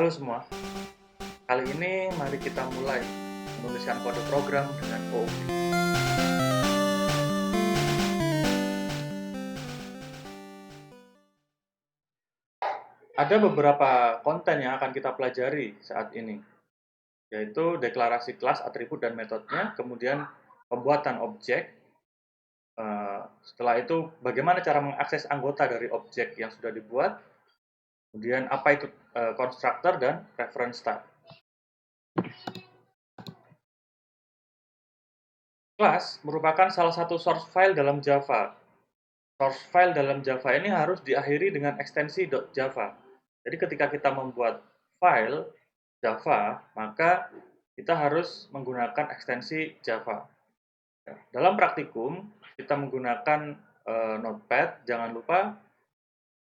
Halo semua, kali ini mari kita mulai menuliskan kode program dengan OOP. Ada beberapa konten yang akan kita pelajari saat ini, yaitu deklarasi kelas, atribut, dan metodenya, kemudian pembuatan objek. Setelah itu, bagaimana cara mengakses anggota dari objek yang sudah dibuat, kemudian apa itu constructor dan reference type. Kelas merupakan salah satu source file dalam Java. Source file dalam Java ini harus diakhiri dengan ekstensi .java. Jadi ketika kita membuat file Java, maka kita harus menggunakan ekstensi Java. Dalam praktikum, kita menggunakan Notepad. Jangan lupa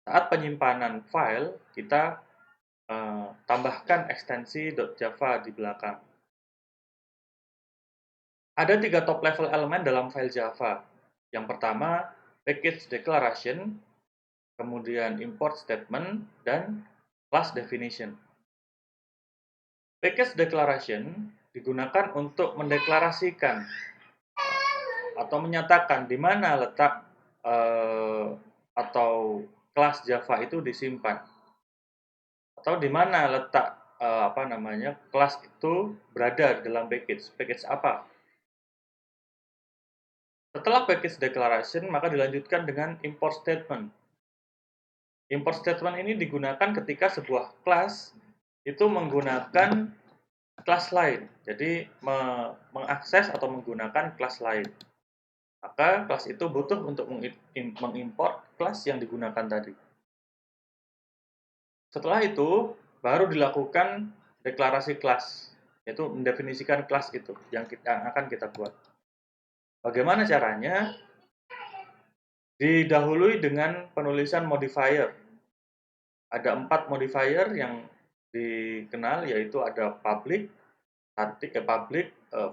saat penyimpanan file, kita tambahkan ekstensi .java di belakang. Ada 3 top level elemen dalam file Java. Yang pertama, package declaration, kemudian import statement, dan class definition. Package declaration digunakan untuk mendeklarasikan atau menyatakan di mana letak atau kelas Java itu disimpan, atau di mana letak kelas itu berada dalam package apa. Setelah package declaration, maka dilanjutkan dengan import statement. Import statement ini digunakan ketika sebuah kelas itu menggunakan kelas lain. Jadi mengakses atau menggunakan kelas lain. Maka kelas itu butuh untuk mengimport kelas yang digunakan tadi. Setelah itu baru dilakukan deklarasi kelas, yaitu mendefinisikan kelas itu yang akan kita buat. Bagaimana caranya? Didahului dengan penulisan modifier. Ada 4 modifier yang dikenal, yaitu ada public,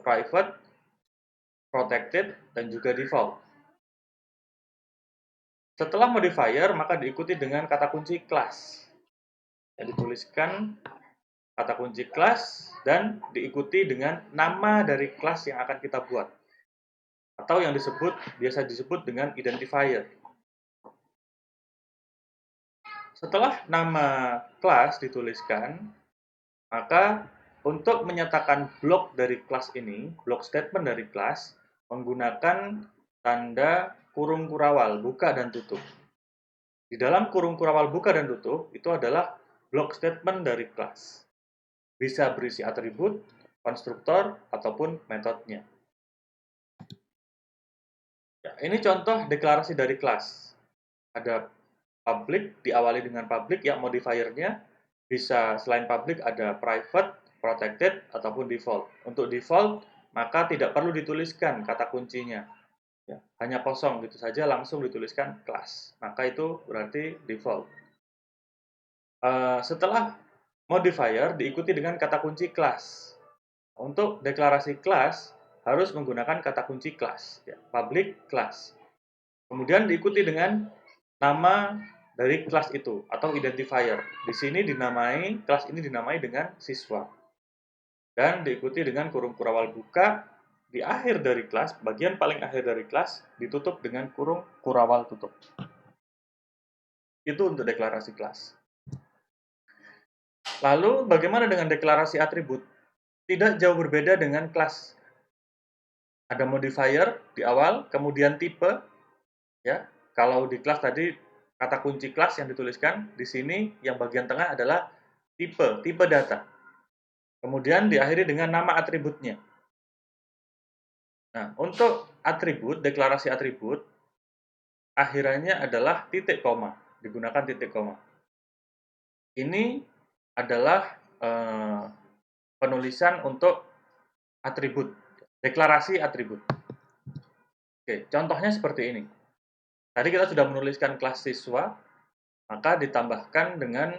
private, protected, dan juga default. Setelah modifier, maka diikuti dengan kata kunci class. Yang dituliskan kata kunci class dan diikuti dengan nama dari kelas yang akan kita buat. Atau yang biasa disebut dengan identifier. Setelah nama kelas dituliskan, maka untuk menyatakan blok dari kelas ini, blok statement dari kelas, menggunakan tanda kurung kurawal, buka dan tutup. Di dalam kurung kurawal buka dan tutup, itu adalah blok statement dari kelas. Bisa berisi atribut, konstruktor, ataupun metodenya. Ya, ini contoh deklarasi dari kelas. Ada public, diawali dengan public, yang modifiernya bisa selain public ada private, protected, ataupun default. Untuk default, maka tidak perlu dituliskan kata kuncinya. Ya, hanya kosong gitu saja langsung dituliskan kelas. Maka itu berarti default. Setelah modifier diikuti dengan kata kunci kelas. Untuk deklarasi kelas harus menggunakan kata kunci kelas, ya, public class. Kemudian diikuti dengan nama dari kelas itu atau identifier. Di sini kelas ini dinamai dengan siswa. Dan diikuti dengan kurung kurawal buka di akhir dari kelas, bagian paling akhir dari kelas ditutup dengan kurung kurawal tutup. Itu untuk deklarasi kelas. Lalu bagaimana dengan deklarasi atribut? Tidak jauh berbeda dengan kelas. Ada modifier di awal, kemudian tipe, ya. Kalau di kelas tadi kata kunci kelas yang dituliskan, di sini yang bagian tengah adalah tipe data. Kemudian diakhiri dengan nama atributnya. Nah, untuk atribut, deklarasi atribut, akhirannya adalah titik koma, digunakan titik koma. Ini adalah penulisan untuk atribut, deklarasi atribut. Oke, contohnya seperti ini. Tadi kita sudah menuliskan kelas siswa, maka ditambahkan dengan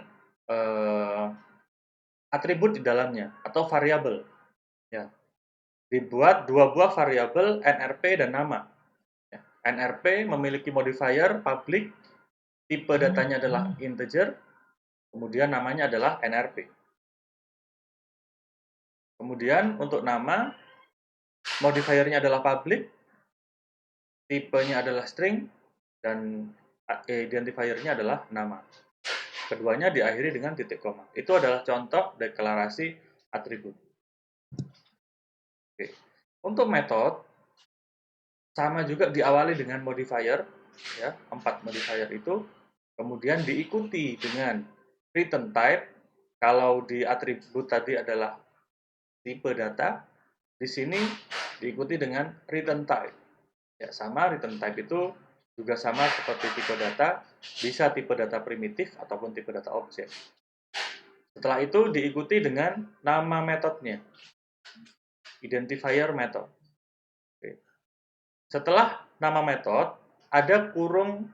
atribut di dalamnya atau variabel. Ya. Dibuat 2 buah variabel nrp dan nama. Ya. nrp memiliki modifier public, tipe datanya adalah integer, kemudian namanya adalah nrp. Kemudian untuk nama, modifiernya adalah public, tipenya adalah string, dan identifiernya adalah nama. Keduanya diakhiri dengan titik koma. Itu adalah contoh deklarasi atribut. Oke. Untuk metode, sama juga diawali dengan modifier, ya, 4 modifier itu, kemudian diikuti dengan return type. Kalau di atribut tadi adalah tipe data, di sini diikuti dengan return type. Ya, sama return type itu juga sama seperti tipe data, bisa tipe data primitif ataupun tipe data objek. Setelah itu diikuti dengan nama metodenya, identifier method. Oke. Setelah nama metode, ada kurung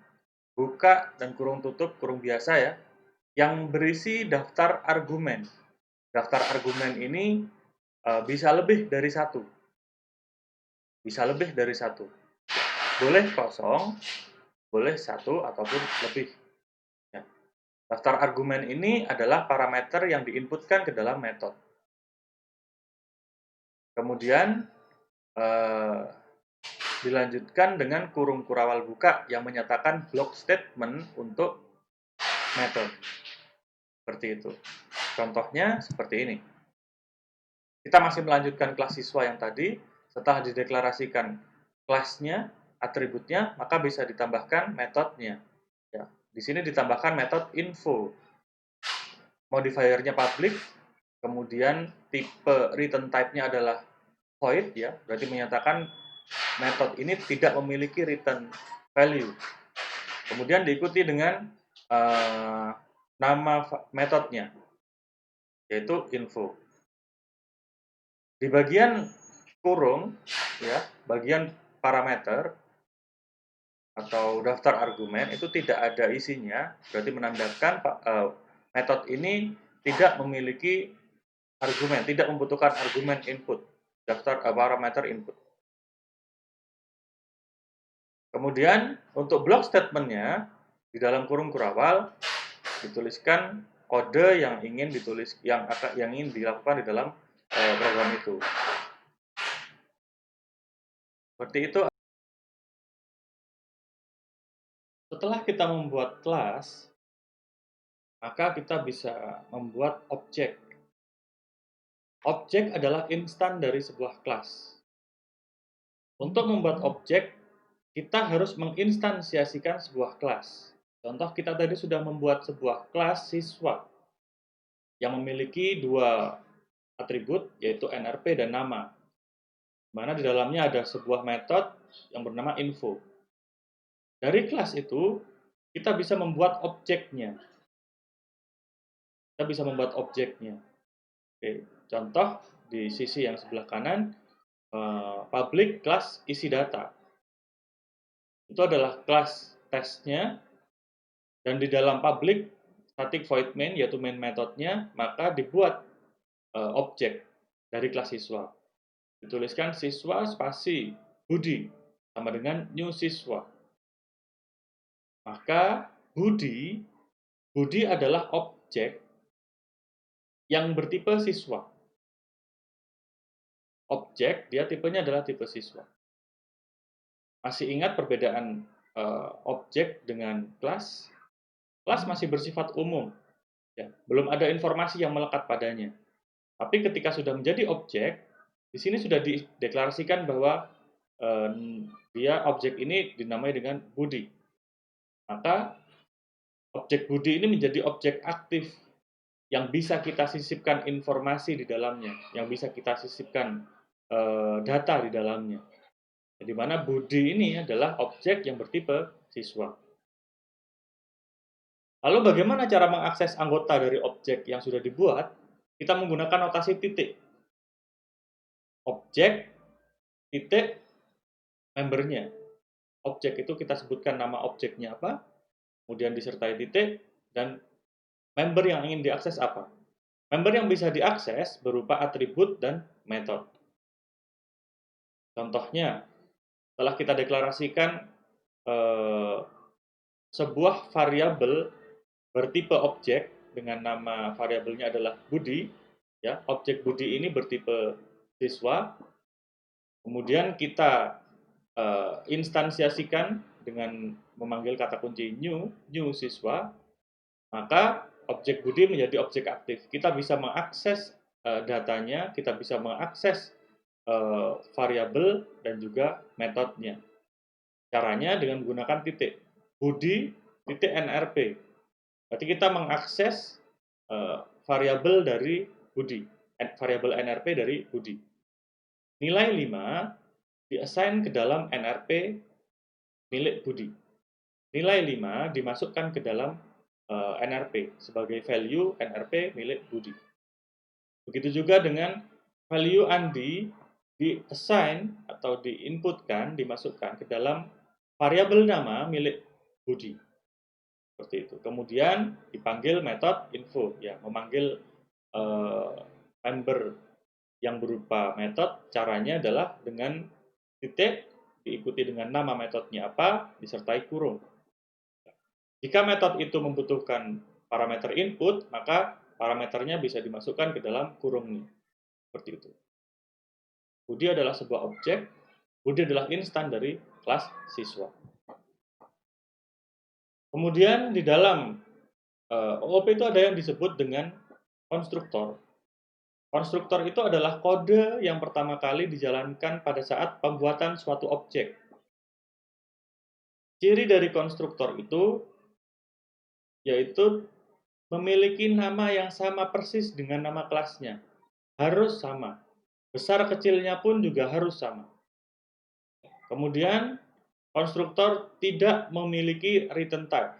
buka dan kurung tutup, kurung biasa ya, yang berisi daftar argumen. Daftar argumen ini bisa lebih dari satu. Bisa lebih dari satu. Boleh kosong, boleh satu ataupun lebih. Ya. Daftar argumen ini adalah parameter yang diinputkan ke dalam metode. Kemudian dilanjutkan dengan kurung kurawal buka yang menyatakan block statement untuk metode. Seperti itu. Contohnya seperti ini. Kita masih melanjutkan kelas siswa yang tadi. Setelah dideklarasikan kelasnya, atributnya, maka bisa ditambahkan metodenya. Ya, di sini ditambahkan metode info. Modifiernya public, kemudian tipe return type-nya adalah void, ya, berarti menyatakan metode ini tidak memiliki return value. Kemudian diikuti dengan nama metodenya, yaitu info. Di bagian kurung, ya, bagian parameter atau daftar argumen itu tidak ada isinya, berarti menandakan metode ini tidak memiliki argumen, tidak membutuhkan argumen input, daftar parameter input. Kemudian untuk block statementnya di dalam kurung kurawal dituliskan kode yang ingin ingin dilakukan di dalam program itu. Seperti itu. Setelah kita membuat kelas, maka kita bisa membuat objek. Objek adalah instan dari sebuah kelas. Untuk membuat objek, kita harus menginstansiasikan sebuah kelas. Contoh, kita tadi sudah membuat sebuah kelas siswa yang memiliki dua atribut, yaitu NRP dan nama, mana di dalamnya ada sebuah metode yang bernama info. Dari kelas itu, kita bisa membuat objeknya. Kita bisa membuat objeknya. Oke, contoh di sisi yang sebelah kanan, public class isi data. Itu adalah kelas tesnya, dan di dalam public static void main, yaitu main metodenya, maka dibuat objek dari kelas siswa. Dituliskan siswa spasi Budi sama dengan new siswa. Maka Budi adalah objek yang bertipe siswa. Objek, dia tipenya adalah tipe siswa. Masih ingat perbedaan objek dengan kelas? Kelas masih bersifat umum, ya, belum ada informasi yang melekat padanya. Tapi ketika sudah menjadi objek, di sini sudah dideklarasikan bahwa dia objek ini dinamai dengan Budi. Maka objek Budi ini menjadi objek aktif yang bisa kita sisipkan informasi di dalamnya, yang bisa kita sisipkan data di dalamnya. Di mana Budi ini adalah objek yang bertipe siswa. Lalu bagaimana cara mengakses anggota dari objek yang sudah dibuat? Kita menggunakan notasi titik. Objek, titik, membernya. Objek itu kita sebutkan nama objeknya apa, kemudian disertai titik, dan member yang ingin diakses apa. Member yang bisa diakses berupa atribut dan metode. Contohnya, setelah kita deklarasikan sebuah variabel bertipe objek dengan nama variabelnya adalah Budi, Ya, objek Budi ini bertipe siswa. Kemudian kita instansiasikan dengan memanggil kata kunci new siswa, maka objek Budi menjadi objek aktif. Kita bisa mengakses datanya, kita bisa mengakses variabel dan juga metodenya. Caranya dengan menggunakan titik Budi titik NRP. Berarti kita mengakses variabel dari Budi, variabel NRP dari Budi. Nilai 5 diassign ke dalam NRP milik Budi. Nilai 5 dimasukkan ke dalam NRP sebagai value NRP milik Budi. Begitu juga dengan value Andi di-assign atau diinputkan, dimasukkan ke dalam variabel nama milik Budi. Seperti itu. Kemudian dipanggil metode info, ya, memanggil member yang berupa metode. Caranya adalah dengan titik diikuti dengan nama metodenya apa disertai kurung. Jika metode itu membutuhkan parameter input, maka parameternya bisa dimasukkan ke dalam kurung ini. Seperti itu. Budi adalah sebuah objek, Budi adalah instan dari kelas siswa. Kemudian di dalam OOP itu ada yang disebut dengan konstruktor. Konstruktor itu adalah kode yang pertama kali dijalankan pada saat pembuatan suatu objek. Ciri dari konstruktor itu yaitu memiliki nama yang sama persis dengan nama kelasnya. Harus sama. Besar kecilnya pun juga harus sama. Kemudian, konstruktor tidak memiliki return type.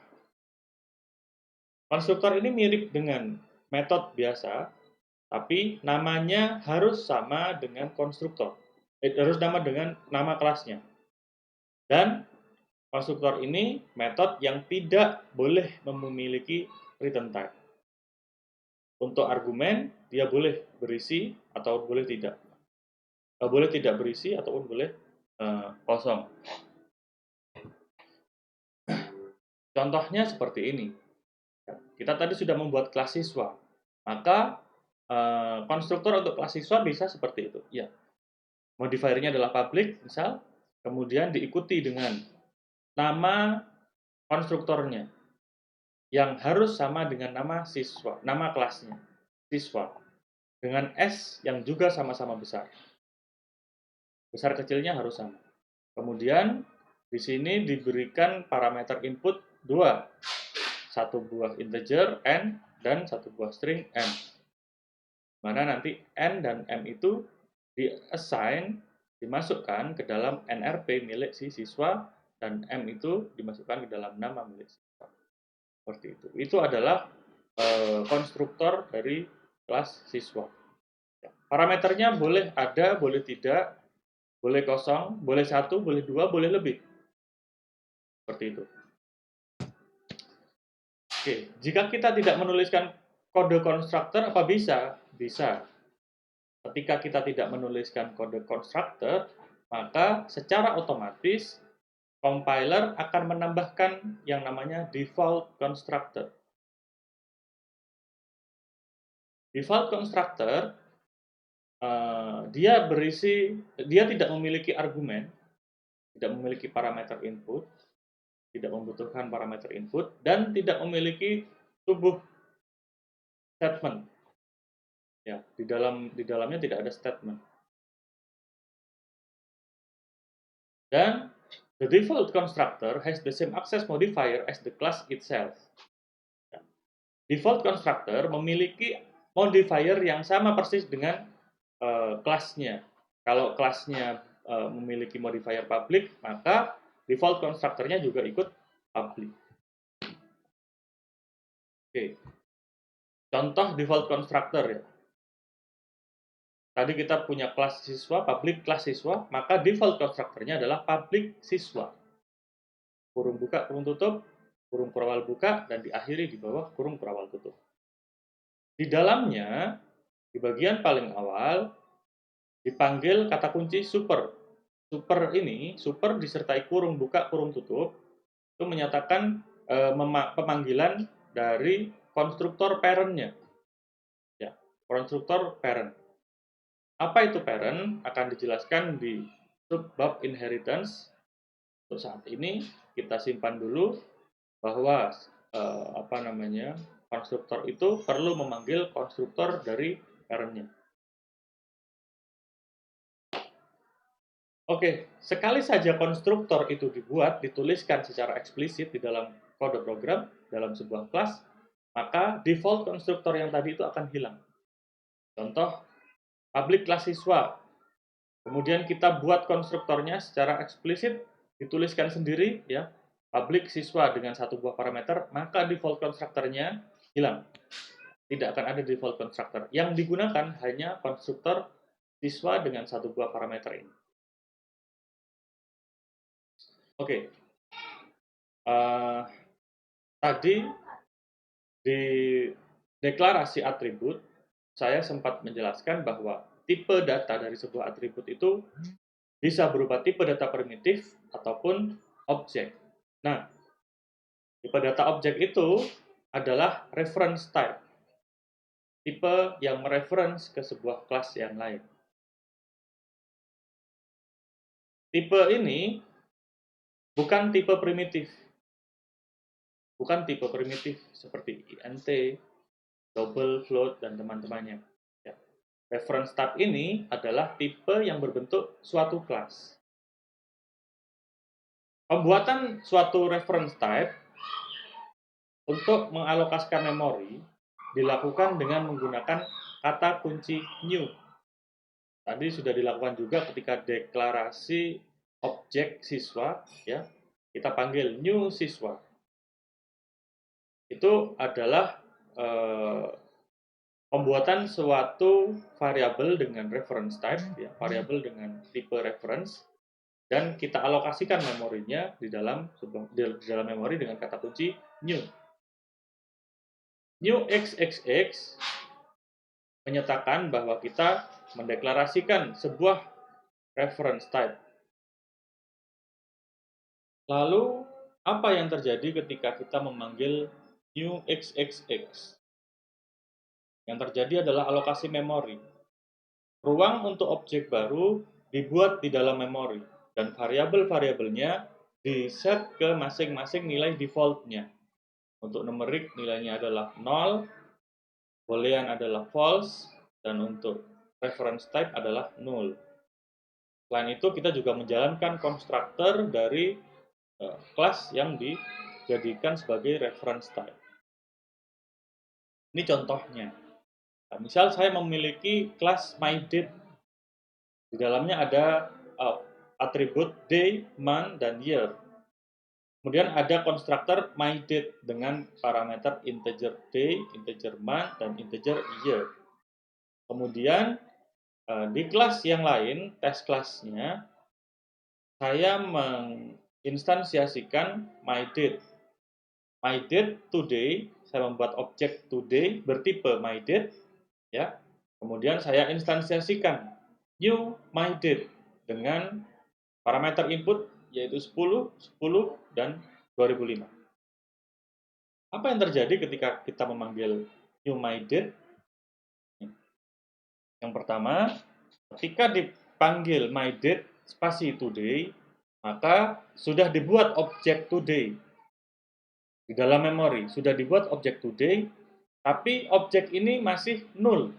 Konstruktor ini mirip dengan metode biasa, tapi namanya harus sama dengan konstruktor. Harus sama dengan nama kelasnya. Dan konstruktor ini metode yang tidak boleh memiliki return type. Untuk argumen, dia boleh berisi atau boleh tidak. Boleh tidak berisi ataupun boleh kosong. Contohnya seperti ini. Kita tadi sudah membuat kelas siswa. Maka konstruktor untuk kelas siswa bisa seperti itu. Ya. Modifiernya adalah public, misal. Kemudian diikuti dengan nama konstruktornya yang harus sama dengan nama siswa, nama kelasnya, siswa, dengan S yang juga sama-sama besar. Besar kecilnya harus sama. Kemudian di sini diberikan parameter input 2. Satu buah integer n dan satu buah string m. Mana nanti n dan m itu di-assign, dimasukkan ke dalam NRP milik si siswa, dan m itu dimasukkan ke dalam nama milik siswa. Seperti itu. Itu adalah konstruktor dari kelas siswa. Parameternya boleh ada, boleh tidak, boleh kosong, boleh 1, boleh 2, boleh lebih. Seperti itu. Oke, jika kita tidak menuliskan kode konstruktor, apa bisa? Bisa. Ketika kita tidak menuliskan kode konstruktor, maka secara otomatis compiler akan menambahkan yang namanya default constructor. Default constructor dia tidak memiliki argumen, tidak memiliki parameter input, tidak membutuhkan parameter input, dan tidak memiliki tubuh statement. Ya, di dalamnya tidak ada statement. Dan the default constructor has the same access modifier as the class itself. Default constructor memiliki modifier yang sama persis dengan kelasnya. Kalau kelasnya memiliki modifier public, maka default constructornya juga ikut public. Oke. Contoh default constructor ya. Tadi kita punya kelas siswa, public kelas siswa, maka default constructornya adalah public siswa. Kurung buka, kurung tutup, kurung kurawal buka, dan diakhiri di bawah kurung kurawal tutup. Di dalamnya, di bagian paling awal, dipanggil kata kunci super. Super ini, super disertai kurung buka, kurung tutup, itu menyatakan pemanggilan dari konstruktor parent-nya. Ya, konstruktor parent. Apa itu parent akan dijelaskan di subbab inheritance. Untuk saat ini kita simpan dulu bahwa konstruktor itu perlu memanggil konstruktor dari parentnya. Oke, sekali saja konstruktor itu dibuat, dituliskan secara eksplisit di dalam kode program dalam sebuah kelas, maka default konstruktor yang tadi itu akan hilang. Contoh, public kelas siswa. Kemudian kita buat konstruktornya secara eksplisit, dituliskan sendiri, ya, public siswa dengan satu buah parameter, maka default konstruktornya hilang. Tidak akan ada default konstruktor. Yang digunakan hanya konstruktor siswa dengan satu buah parameter ini. Oke. Tadi di deklarasi atribut, saya sempat menjelaskan bahwa tipe data dari sebuah atribut itu bisa berupa tipe data primitif ataupun objek. Nah, tipe data objek itu adalah reference type, tipe yang mereference ke sebuah kelas yang lain. Tipe ini bukan tipe primitif, seperti int, double float, dan teman-temannya. Ya. Reference type ini adalah tipe yang berbentuk suatu kelas. Pembuatan suatu reference type untuk mengalokasikan memori dilakukan dengan menggunakan kata kunci new. Tadi sudah dilakukan juga ketika deklarasi objek siswa, ya. Kita panggil new siswa. Itu adalah pembuatan suatu variabel dengan reference type, ya, variabel dengan tipe reference, dan kita alokasikan memorinya di dalam memori dengan kata kunci new. New xxx menyatakan bahwa kita mendeklarasikan sebuah reference type. Lalu, apa yang terjadi ketika kita memanggil new xxx? Yang terjadi adalah alokasi memori. Ruang untuk objek baru dibuat di dalam memori, dan variabel-variabelnya di-set ke masing-masing nilai default-nya. Untuk numerik nilainya adalah 0, boolean adalah false, dan untuk reference type adalah null. Selain itu, kita juga menjalankan konstruktor dari kelas yang dijadikan sebagai reference type. Ini contohnya. Nah, misal saya memiliki kelas myDate. Di dalamnya ada atribut day, month, dan year. Kemudian ada konstruktor myDate dengan parameter integer day, integer month, dan integer year. Kemudian di kelas yang lain, test kelasnya, saya menginstansiasikan myDate. myDate today, saya membuat objek today bertipe myDate, ya. Kemudian saya instansiasikan new myDate dengan parameter input yaitu 10, 10, dan 2005. Apa yang terjadi ketika kita memanggil new myDate? Yang pertama, ketika dipanggil myDate spasi today, maka sudah dibuat objek today di dalam memori. Sudah dibuat objek today, tapi objek ini masih null.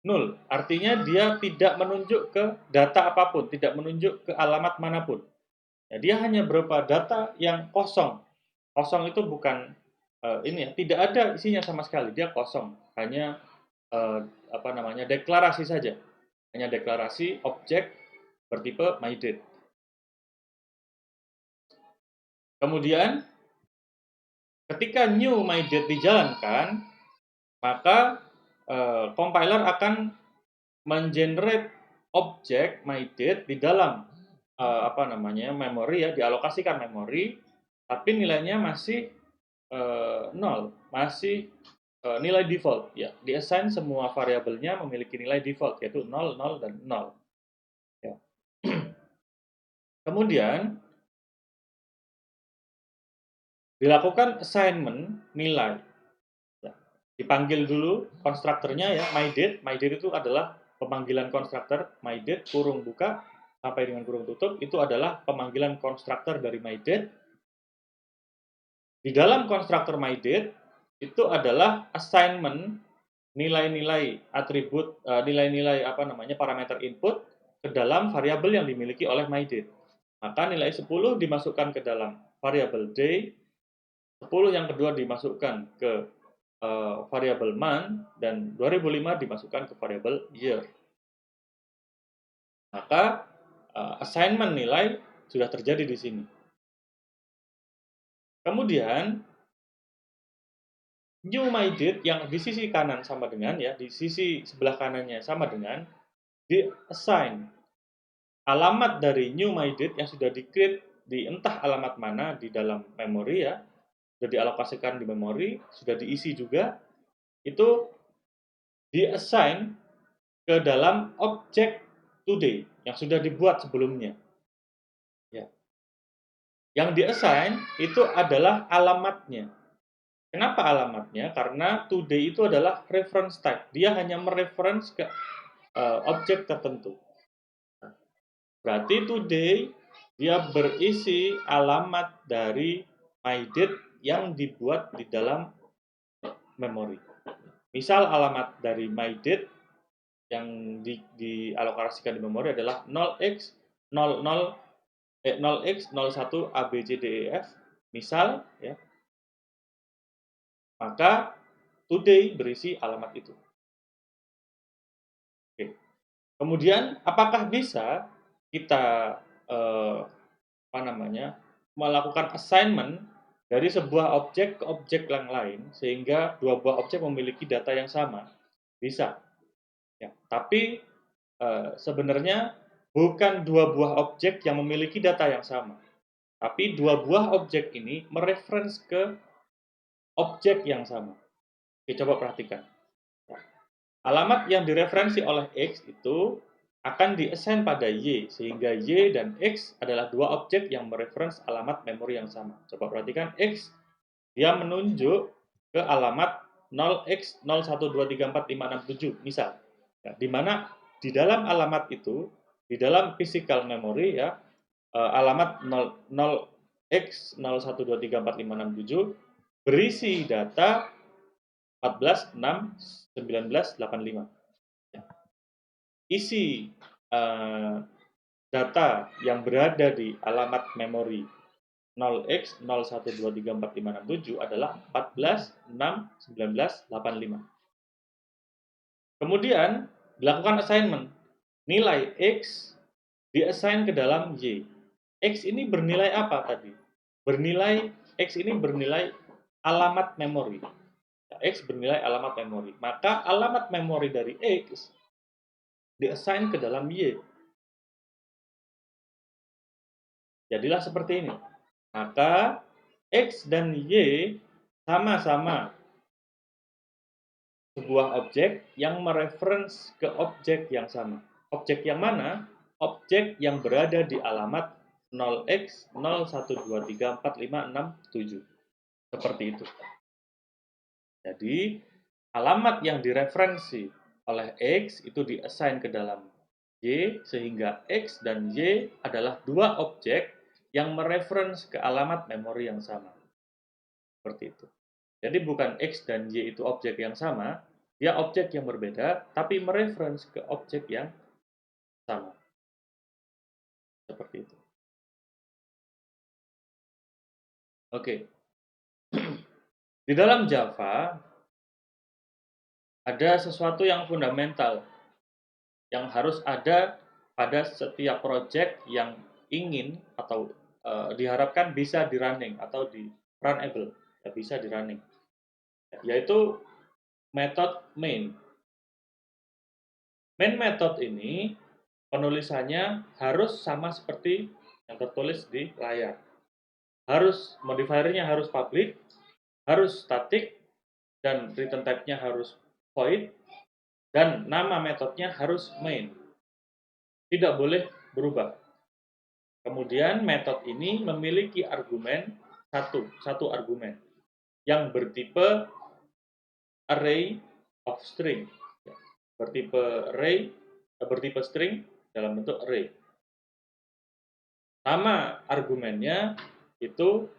Null, artinya dia tidak menunjuk ke data apapun, tidak menunjuk ke alamat manapun. Ya, dia hanya berupa data yang kosong. Kosong itu bukan tidak ada isinya sama sekali, dia kosong. Hanya deklarasi saja. Hanya deklarasi objek bertipe myDate. Kemudian ketika new myDate dijalankan, maka compiler akan mengenerate objek myDate di dalam memori, ya, dialokasikan memori, tapi nilainya masih nol, masih nilai default, ya. Diassign semua variabelnya memiliki nilai default, yaitu 0, 0, dan 0. Ya. Kemudian dilakukan assignment nilai. Ya. Dipanggil dulu konstruktornya ya, myDate. myDate itu adalah pemanggilan konstruktor. myDate kurung buka sampai dengan kurung tutup itu adalah pemanggilan konstruktor dari myDate. Di dalam konstruktor myDate itu adalah assignment nilai-nilai atribut, nilai-nilai parameter input ke dalam variabel yang dimiliki oleh myDate. Maka nilai 10 dimasukkan ke dalam variabel day, 10 yang kedua dimasukkan ke variabel month, dan 2005 dimasukkan ke variabel year. Maka assignment nilai sudah terjadi di sini. Kemudian new myDate yang di sisi kanan sama dengan ya, di sisi sebelah kanannya sama dengan di assign alamat dari new myDate yang sudah di-create di entah alamat mana di dalam memori ya, sudah dialokasikan di memori, sudah diisi juga, itu di-assign ke dalam objek today yang sudah dibuat sebelumnya. Ya. Yang di-assign itu adalah alamatnya. Kenapa alamatnya? Karena today itu adalah reference type. Dia hanya mereference ke objek tertentu. Berarti today dia berisi alamat dari myDate yang dibuat di dalam memori. Misal alamat dari myDate yang dialokasikan di memori adalah 0x01 ABCDEF, misal ya. Maka today berisi alamat itu. Oke. Kemudian apakah bisa kita melakukan assignment dari sebuah objek ke objek yang lain sehingga dua buah objek memiliki data yang sama? Bisa. Ya, tapi sebenarnya bukan dua buah objek yang memiliki data yang sama, tapi dua buah objek ini mereference ke objek yang sama. Oke, coba perhatikan. Alamat yang direferensi oleh X itu akan di-assign pada Y, sehingga Y dan X adalah dua objek yang mereference alamat memori yang sama. Coba perhatikan, X dia menunjuk ke alamat 0x01234567, misal. Ya, di mana di dalam alamat itu, di dalam physical memory ya, alamat 0x01234567 berisi data 14, 6, 19, 85. Isi data yang berada di alamat memori 0x01234567 adalah 14, 6, 19, 85. Kemudian dilakukan assignment. Nilai X di-assign ke dalam Y. X ini bernilai apa tadi? X ini bernilai alamat memori. X bernilai alamat memori. Maka alamat memori dari X di-assign ke dalam Y. Jadilah seperti ini. Maka X dan Y sama-sama sebuah objek yang mereference ke objek yang sama. Objek yang mana? Objek yang berada di alamat 0x01234567. Seperti itu. Jadi, alamat yang direferensi oleh X itu di-assign ke dalam Y, sehingga X dan Y adalah dua objek yang mereference ke alamat memori yang sama. Seperti itu. Jadi bukan X dan Y itu objek yang sama, dia objek yang berbeda, tapi mereference ke objek yang sama. Seperti itu. Oke. Di dalam Java, ada sesuatu yang fundamental yang harus ada pada setiap project yang ingin atau diharapkan bisa di running atau di runnable, ya, bisa di running, yaitu metode main. Main method ini penulisannya harus sama seperti yang tertulis di layar. Modifiernya harus public, harus static, dan return type-nya harus void, dan nama metodenya harus main. Tidak boleh berubah. Kemudian metode ini memiliki argumen satu argumen yang bertipe array of string, ya, bertipe string dalam bentuk array. Nama argumennya itu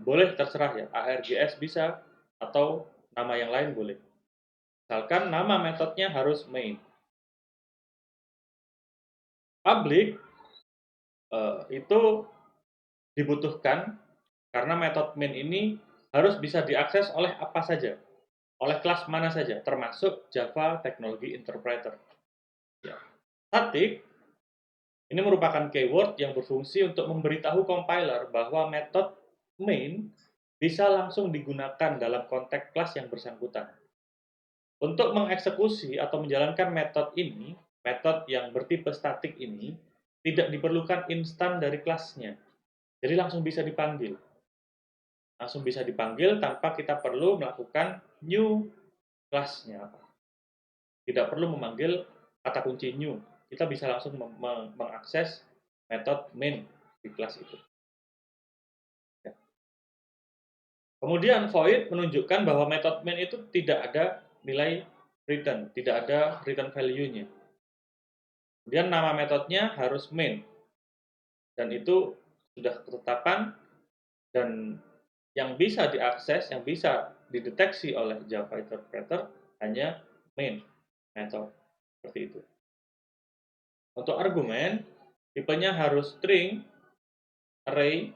boleh terserah ya, args bisa atau nama yang lain boleh. Misalkan nama metodenya harus main. Public itu dibutuhkan karena metode main ini harus bisa diakses oleh apa saja, oleh kelas mana saja, termasuk Java Technology Interpreter. Ya. Static ini merupakan keyword yang berfungsi untuk memberitahu compiler bahwa metode main bisa langsung digunakan dalam konteks kelas yang bersangkutan. Untuk mengeksekusi atau menjalankan metode ini, metode yang bertipe statik ini, tidak diperlukan instan dari kelasnya. Jadi langsung bisa dipanggil. Langsung bisa dipanggil tanpa kita perlu melakukan new kelasnya. Tidak perlu memanggil kata kunci new. Kita bisa langsung mengakses metode main di kelas itu. Kemudian void menunjukkan bahwa metode main itu tidak ada nilai return, tidak ada return value-nya. Kemudian nama metodenya harus main. Dan itu sudah ketetapan dan yang bisa diakses, yang bisa dideteksi oleh Java Interpreter hanya main method. Seperti itu. Untuk argumen, tipenya harus string, array,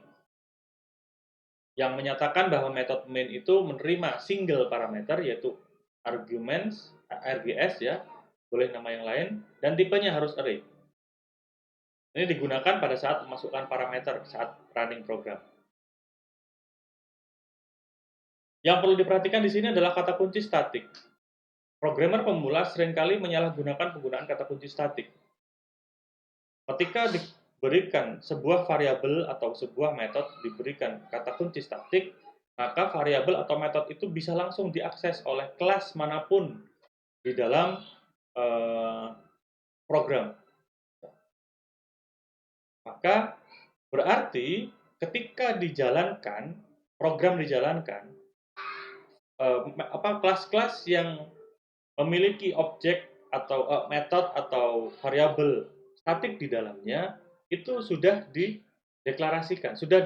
yang menyatakan bahwa metode main itu menerima single parameter yaitu arguments, args ya, boleh nama yang lain, dan tipenya harus array. Ini digunakan pada saat memasukkan parameter saat running program. Yang perlu diperhatikan di sini adalah kata kunci statik. Programmer pemula seringkali menyalahgunakan penggunaan kata kunci statik. Ketika diberikan sebuah variabel atau sebuah metode diberikan kata kunci statik, maka variabel atau metode itu bisa langsung diakses oleh kelas manapun di dalam program. Maka berarti ketika dijalankan, program dijalankan, kelas-kelas yang memiliki objek atau metode atau variabel statik di dalamnya itu sudah dideklarasikan, sudah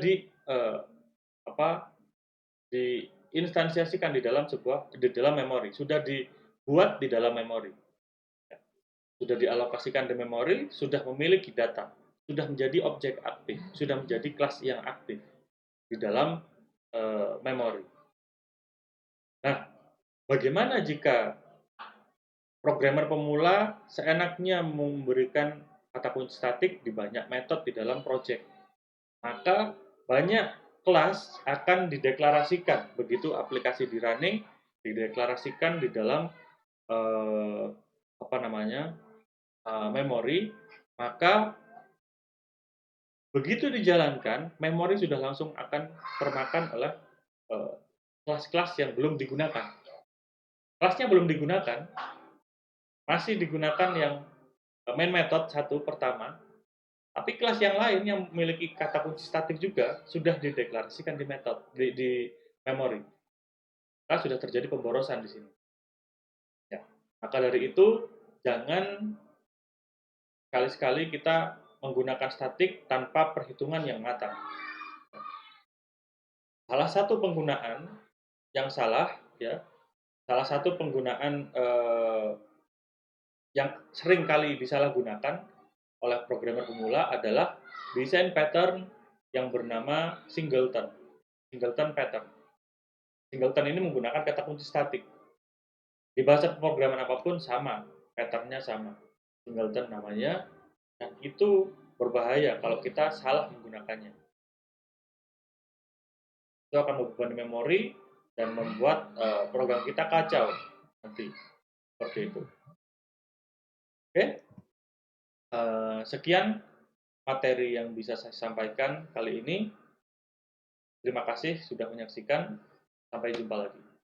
diinstansiasikan di dalam memori, sudah dibuat di dalam memori, sudah dialokasikan di memori, sudah memiliki data, sudah menjadi objek aktif, sudah menjadi kelas yang aktif di dalam memori. Nah, bagaimana jika programmer pemula seenaknya memberikan kata kunci statik di banyak metode di dalam project? Maka banyak kelas akan dideklarasikan begitu aplikasi di running, dideklarasikan di dalam memori, maka begitu dijalankan, memori sudah langsung akan termakan oleh kelas-kelas yang belum digunakan. Kelasnya belum digunakan, masih digunakan yang main method satu pertama, tapi kelas yang lain yang memiliki kata kunci statik juga sudah dideklarasikan di memori. Maka sudah terjadi pemborosan di sini. Ya. Maka dari itu, jangan sekali-sekali kita menggunakan statik tanpa perhitungan yang matang. Salah satu penggunaan yang salah, ya, salah satu penggunaan yang sering kali disalahgunakan oleh programmer pemula adalah desain pattern yang bernama singleton pattern. Singleton ini menggunakan kata kunci statik. Di bahasa pemrograman apapun sama, patternnya sama. Singleton namanya, dan itu berbahaya kalau kita salah menggunakannya. Itu akan membebani memori dan membuat program kita kacau nanti. Seperti itu. Oke. Sekian materi yang bisa saya sampaikan kali ini. Terima kasih sudah menyaksikan. Sampai jumpa lagi.